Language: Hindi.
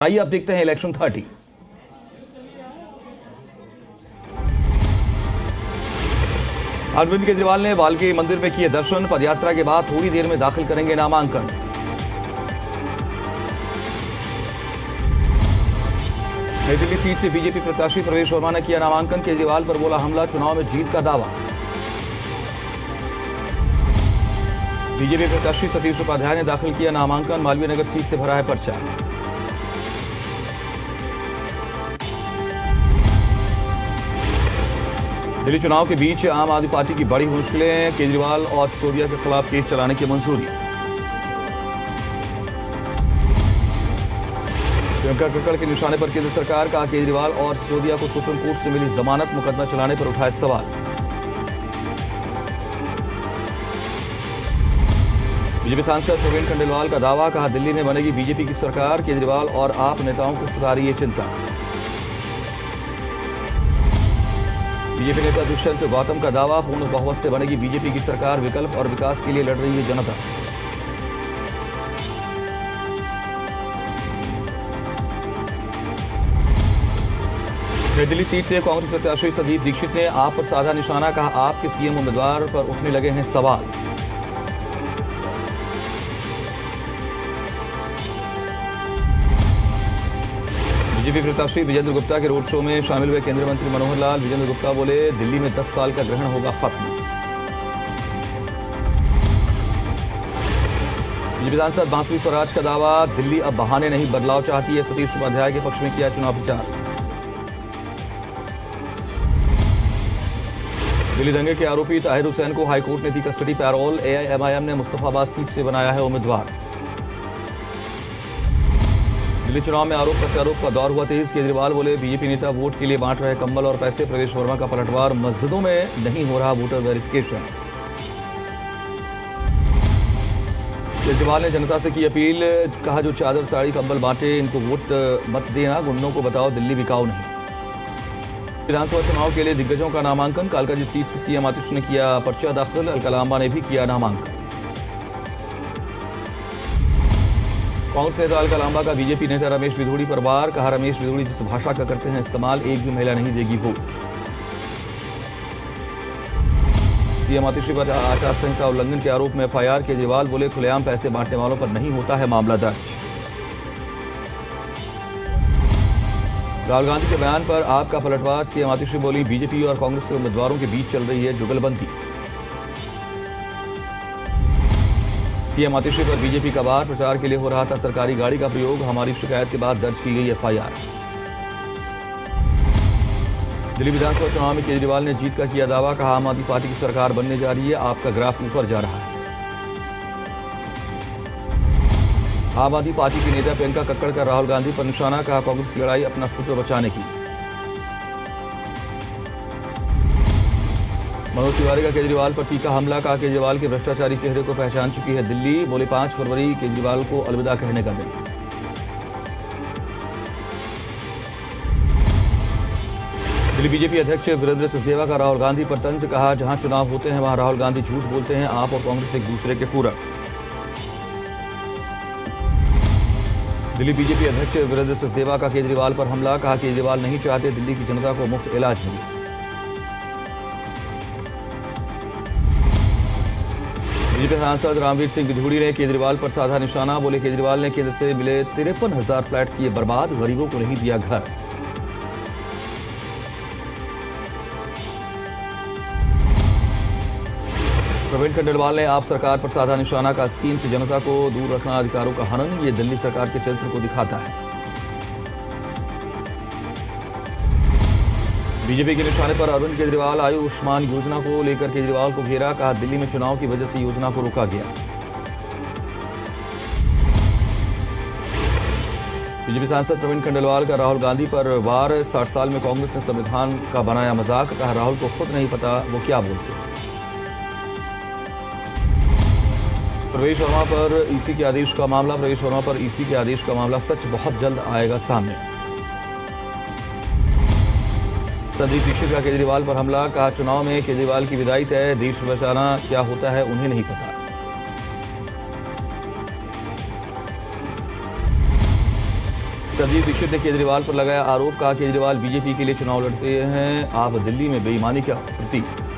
आइए अब देखते हैं इलेक्शन 30। अरविंद केजरीवाल ने वाल्मीकि मंदिर में किए दर्शन। पदयात्रा के बाद थोड़ी देर में दाखिल करेंगे नामांकन। नई दिल्ली सीट से बीजेपी प्रत्याशी प्रवेश वर्मा ने किया नामांकन। केजरीवाल पर बोला हमला, चुनाव में जीत का दावा। बीजेपी प्रत्याशी सतीश उपाध्याय ने दाखिल किया नामांकन। मालवीय नगर सीट से भरा है पर्चा। दिल्ली चुनाव के बीच आम आदमी पार्टी की बड़ी मुश्किलें। केजरीवाल और सिसोदिया के खिलाफ केस चलाने की मंजूरी। प्रियंका कक्कड़ के निशाने पर केंद्र सरकार का। केजरीवाल और सिसोदिया को सुप्रीम कोर्ट से मिली जमानत। मुकदमा चलाने पर उठाए सवाल। बीजेपी सांसद प्रवीण खंडेलवाल का दावा, कहा दिल्ली में बनेगी बीजेपी की सरकार। केजरीवाल और आप नेताओं को सता रही है चिंता। बीजेपी नेता दुष्यंत गौतम का दावा, पूर्ण बहुमत से बनेगी बीजेपी की सरकार। विकल्प और विकास के लिए लड़ रही है जनता। नई दिल्ली सीट से कांग्रेस प्रत्याशी संदीप दीक्षित ने आप पर साधा निशाना। कहा आपके सीएम उम्मीदवार पर उठने लगे हैं सवाल। बीजेपी प्रत्याशी विजेंद्र गुप्ता के रोड शो में शामिल हुए केंद्रीय मंत्री मनोहर लाल। विजेंद्र गुप्ता बोले दिल्ली में 10 साल का ग्रहण होगा खत्म। बीजेपी सांसद बांसुरी स्वराज का दावा, दिल्ली अब बहाने नहीं बदलाव चाहती है। सतीश उपाध्याय के पक्ष में किया चुनाव प्रचार। दिल्ली दंगे के आरोपी ताहिर हुसैन को हाईकोर्ट ने दी कस्टडी पैरोल। एआईएमआईएम ने मुस्तफाबाद सीट से बनाया है उम्मीदवार। दिल्ली चुनाव में आरोप प्रत्यारोप का दौर हुआ तेज। केजरीवाल बोले बीजेपी नेता वोट के लिए बांट रहे कंबल और पैसे। प्रवेश वर्मा का पलटवार, मस्जिदों में नहीं हो रहा वोटर वेरिफिकेशन। केजरीवाल ने जनता से की अपील, कहा जो चादर साड़ी कंबल बांटे इनको वोट मत देना, गुंडों को बताओ दिल्ली बिकाऊ नहीं। विधानसभा चुनाव के लिए दिग्गजों का नामांकन। कालकाजी सीट से सीएम आतिश ने किया पर्चा दाखिल। अलकलांबा ने भी किया नामांकन। कांग्रेस नेता अलकलांबा का बीजेपी नेता रमेश बिधूड़ी पर वार। कहा रमेश बिधूड़ी जिस भाषा का करते हैं इस्तेमाल, एक भी महिला नहीं देगी वोट। सीएम आतिशी पर आचार संहिता उल्लंघन के आरोप में एफआईआर। केजरीवाल बोले खुलेआम पैसे बांटने वालों पर नहीं होता है मामला दर्ज। राहुल गांधी के बयान पर आपका पलटवार। सीएम आतिशी बोली बीजेपी और कांग्रेस के उम्मीदवारों के बीच चल रही है जुगलबंदी। सीएम आतिशी पर बीजेपी का वार। प्रचार के लिए हो रहा था सरकारी गाड़ी का प्रयोग। हमारी शिकायत के बाद दर्ज की गई एफआईआर। दिल्ली विधानसभा चुनाव में केजरीवाल ने जीत का किया दावा। कहा आम आदमी पार्टी की सरकार बनने जा रही है। आपका ग्राफ ऊपर जा रहा है। आम आदमी पार्टी की नेता प्रियंका कक्कड़ का राहुल गांधी पर निशाना। कहा कांग्रेस की लड़ाई अपना अस्तित्व बचाने की। मनोज तिवारी का केजरीवाल पर तीखा हमला। कहा केजरीवाल के भ्रष्टाचारी चेहरे को पहचान चुकी है दिल्ली। बोले 5 फरवरी केजरीवाल को अलविदा कहने का दिन। दिल्ली बीजेपी अध्यक्ष वीरेंद्र सिसोदिया का राहुल गांधी पर तंज। कहा जहां चुनाव होते हैं वहां राहुल गांधी झूठ बोलते हैं। आप और कांग्रेस एक दूसरे के पूरक। दिल्ली बीजेपी अध्यक्ष वीरेंद्र सिसोदिया का केजरीवाल पर हमला। कहा केजरीवाल नहीं चाहते दिल्ली की जनता को मुफ्त इलाज मिले। बीजेपी सांसद रामवीर सिंह बिधूड़ी ने केजरीवाल पर साधा निशाना। बोले केजरीवाल ने केंद्र से मिले 53,000 फ्लैट्स किए बर्बाद। गरीबों को नहीं दिया घर। प्रवीण खंडेलवाल ने आप सरकार पर साधा निशाना। का स्कीम से जनता को दूर रखना अधिकारों का हनन, ये दिल्ली सरकार के चरित्र को दिखाता है। बीजेपी के निशाने पर अरविंद केजरीवाल। आयुष्मान योजना को लेकर केजरीवाल को घेरा। कहा दिल्ली में चुनाव की वजह से योजना को रोका गया। बीजेपी सांसद प्रवीण खंडेलवाल का राहुल गांधी पर वार। 60 साल में कांग्रेस ने संविधान का बनाया मजाक। कहा राहुल को खुद नहीं पता वो क्या बोलते। प्रवेश वर्मा पर ईसी के आदेश का मामला। प्रवेश वर्मा पर ईसी के आदेश का मामला सच बहुत जल्द आएगा सामने। संदीप दीक्षित का केजरीवाल पर हमला। कहा चुनाव में केजरीवाल की विदाई तय। देश बचाना क्या होता है उन्हें नहीं पता। संजीव दीक्षित ने केजरीवाल पर लगाया आरोप, कहा केजरीवाल बीजेपी के लिए चुनाव लड़ते हैं, आप दिल्ली में बेईमानी क्या प्रतीक।